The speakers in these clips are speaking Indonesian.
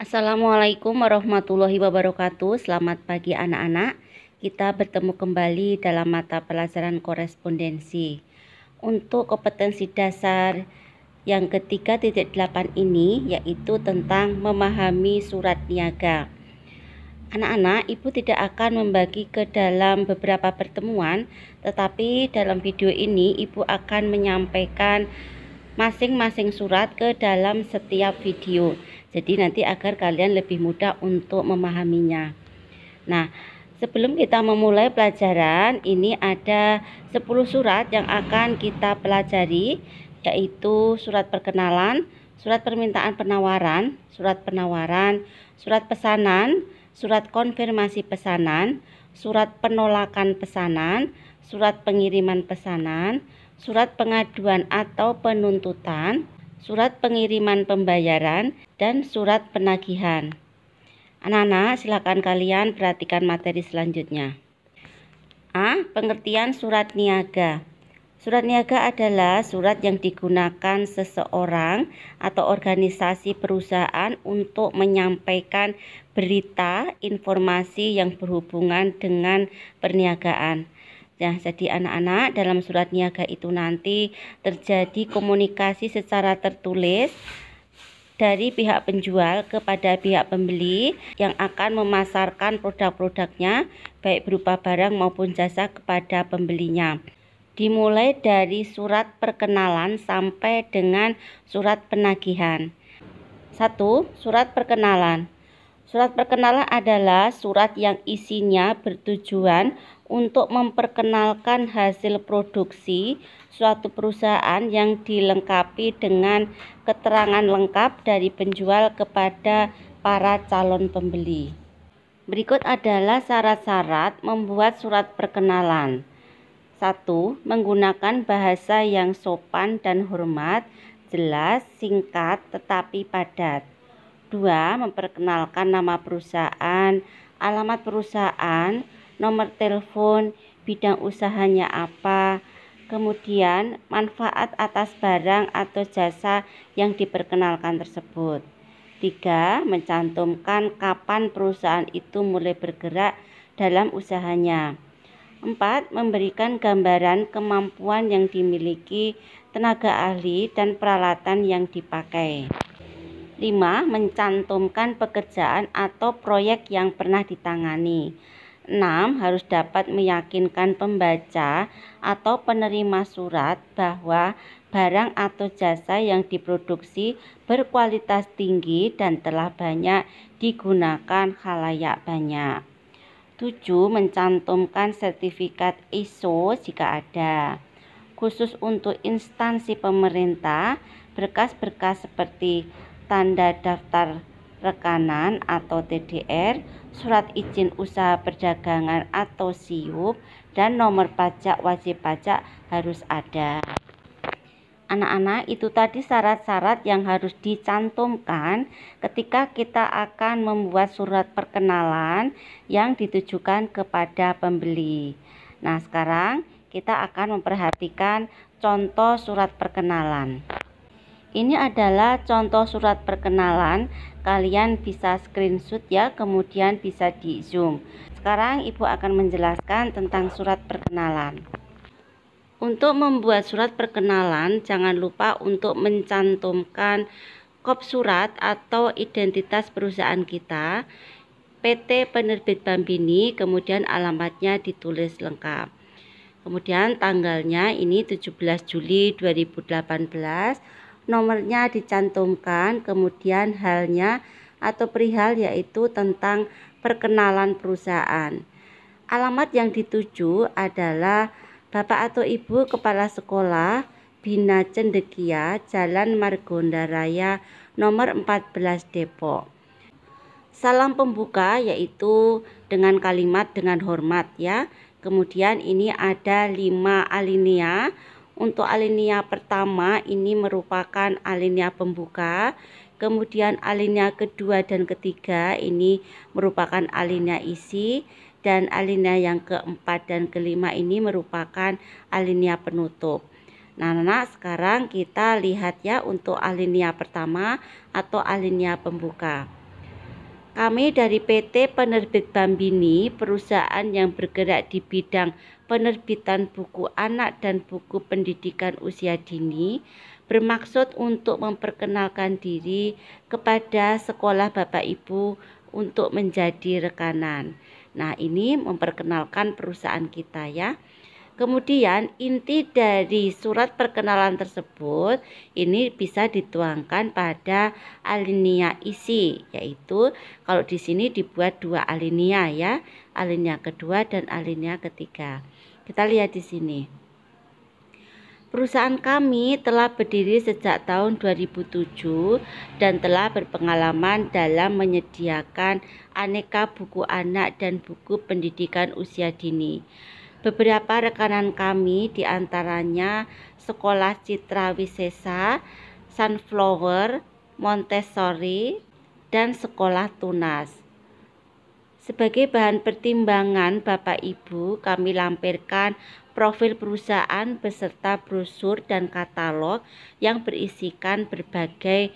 Assalamualaikum warahmatullahi wabarakatuh. Selamat pagi anak-anak. Kita bertemu kembali dalam mata pelajaran korespondensi. Untuk kompetensi dasar yang ke-3.8 ini yaitu tentang memahami surat niaga. Anak-anak, Ibu tidak akan membagi ke dalam beberapa pertemuan, tetapi dalam video ini Ibu akan menyampaikan masing-masing surat ke dalam setiap video. Jadi nanti agar kalian lebih mudah untuk memahaminya. Nah, sebelum kita memulai pelajaran, ini ada 10 surat yang akan kita pelajari, yaitu surat perkenalan, surat permintaan penawaran, surat penawaran, surat pesanan, surat konfirmasi pesanan, surat penolakan pesanan, surat pengiriman pesanan, surat pengaduan atau penuntutan, surat pengiriman pembayaran, dan surat penagihan. Anak-anak, silakan kalian perhatikan materi selanjutnya. A. Pengertian surat niaga. Surat niaga adalah surat yang digunakan seseorang atau organisasi perusahaan untuk menyampaikan berita, informasi yang berhubungan dengan perniagaan. Nah, jadi anak-anak, dalam surat niaga itu nanti terjadi komunikasi secara tertulis dari pihak penjual kepada pihak pembeli yang akan memasarkan produk-produknya baik berupa barang maupun jasa kepada pembelinya. Dimulai dari surat perkenalan sampai dengan surat penagihan. 1. Surat perkenalan. Surat perkenalan adalah surat yang isinya bertujuan untuk memperkenalkan hasil produksi suatu perusahaan yang dilengkapi dengan keterangan lengkap dari penjual kepada para calon pembeli. Berikut adalah syarat-syarat membuat surat perkenalan. 1. Menggunakan bahasa yang sopan dan hormat, jelas, singkat, tetapi padat. 2. Memperkenalkan nama perusahaan, alamat perusahaan, nomor telepon, bidang usahanya apa, kemudian manfaat atas barang atau jasa yang diperkenalkan tersebut. 3. Mencantumkan kapan perusahaan itu mulai bergerak dalam usahanya. 4. Memberikan gambaran kemampuan yang dimiliki, tenaga ahli, dan peralatan yang dipakai. 5. Mencantumkan pekerjaan atau proyek yang pernah ditangani. 6. Harus dapat meyakinkan pembaca atau penerima surat bahwa barang atau jasa yang diproduksi berkualitas tinggi dan telah banyak digunakan khalayak banyak. 7. Mencantumkan sertifikat ISO jika ada. Khusus untuk instansi pemerintah, berkas-berkas seperti tanda daftar rekanan atau TDR, surat izin usaha perdagangan atau SIUP, dan nomor pajak wajib pajak harus ada. Anak-anak, itu tadi syarat-syarat yang harus dicantumkan ketika kita akan membuat surat perkenalan yang ditujukan kepada pembeli. Nah, sekarang kita akan memperhatikan contoh surat perkenalan. Ini adalah contoh surat perkenalan. Kalian bisa screenshot ya, kemudian bisa di zoom. Sekarang Ibu akan menjelaskan tentang surat perkenalan. Untuk membuat surat perkenalan, jangan lupa untuk mencantumkan kop surat atau identitas perusahaan kita, PT Penerbit Bambini, kemudian alamatnya ditulis lengkap. Kemudian tanggalnya ini 17 Juli 2018, nomornya dicantumkan, kemudian halnya atau perihal yaitu tentang perkenalan perusahaan. Alamat yang dituju adalah Bapak atau Ibu Kepala Sekolah Bina Cendekia, Jalan Margonda Raya nomor 14 Depok. Salam pembuka yaitu dengan kalimat dengan hormat ya. Kemudian ini ada 5 alinea. Untuk alinea pertama ini merupakan alinea pembuka. Kemudian alinea kedua dan ketiga ini merupakan alinea isi. Dan alinea yang keempat dan kelima ini merupakan alinea penutup. Nah, sekarang kita lihat ya untuk alinea pertama atau alinea pembuka. Kami dari PT Penerbit Bambini, perusahaan yang bergerak di bidang penerbitan buku anak dan buku pendidikan usia dini, bermaksud untuk memperkenalkan diri kepada sekolah Bapak Ibu untuk menjadi rekanan. Nah, ini memperkenalkan perusahaan kita ya. Kemudian inti dari surat perkenalan tersebut ini bisa dituangkan pada alinea isi, yaitu kalau di sini dibuat 2 alinea ya, alinea kedua dan alinea ketiga. Kita lihat di sini. Perusahaan kami telah berdiri sejak tahun 2007 dan telah berpengalaman dalam menyediakan aneka buku anak dan buku pendidikan usia dini. Beberapa rekanan kami diantaranya Sekolah Citra Wisesa, Sunflower, Montessori, dan Sekolah Tunas. Sebagai bahan pertimbangan Bapak Ibu, kami lampirkan profil perusahaan beserta brosur dan katalog yang berisikan berbagai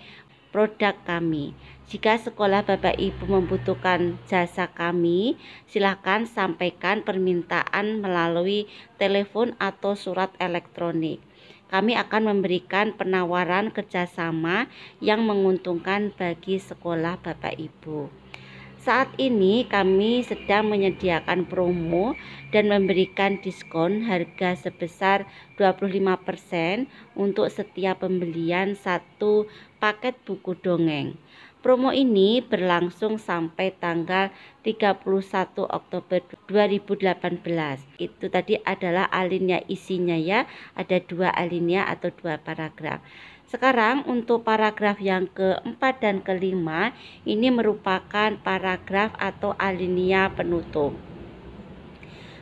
produk kami. Jika sekolah Bapak Ibu membutuhkan jasa kami, silakan sampaikan permintaan melalui telepon atau surat elektronik. Kami akan memberikan penawaran kerjasama yang menguntungkan bagi sekolah Bapak Ibu. Saat ini kami sedang menyediakan promo dan memberikan diskon harga sebesar 25% untuk setiap pembelian 1 paket buku dongeng. Promo ini berlangsung sampai tanggal 31 Oktober 2018. Itu tadi adalah alinea isinya ya, ada 2 alinea atau 2 paragraf. Sekarang untuk paragraf yang keempat dan kelima ini merupakan paragraf atau alinea penutup.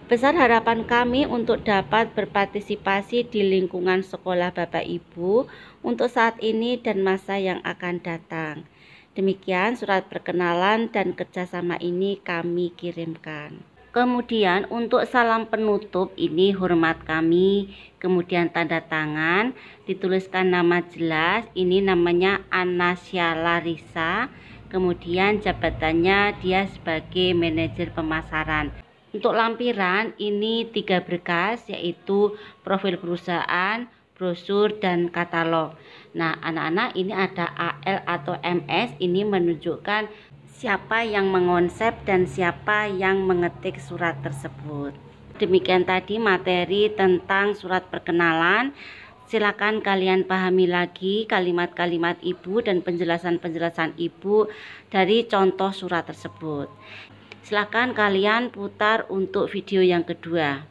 Besar harapan kami untuk dapat berpartisipasi di lingkungan sekolah Bapak Ibu untuk saat ini dan masa yang akan datang. Demikian surat perkenalan dan kerjasama ini kami kirimkan. Kemudian untuk salam penutup ini hormat kami, kemudian tanda tangan, dituliskan nama jelas, ini namanya Anasya Larissa, kemudian jabatannya dia sebagai manajer pemasaran. Untuk lampiran ini 3 berkas yaitu profil perusahaan, brosur, dan katalog. Nah anak-anak ini ada AL atau MS, ini menunjukkan siapa yang mengonsep dan siapa yang mengetik surat tersebut. Demikian tadi materi tentang surat perkenalan. Silakan kalian pahami lagi kalimat-kalimat ibu dan penjelasan-penjelasan ibu dari contoh surat tersebut. Silakan kalian putar untuk video yang kedua.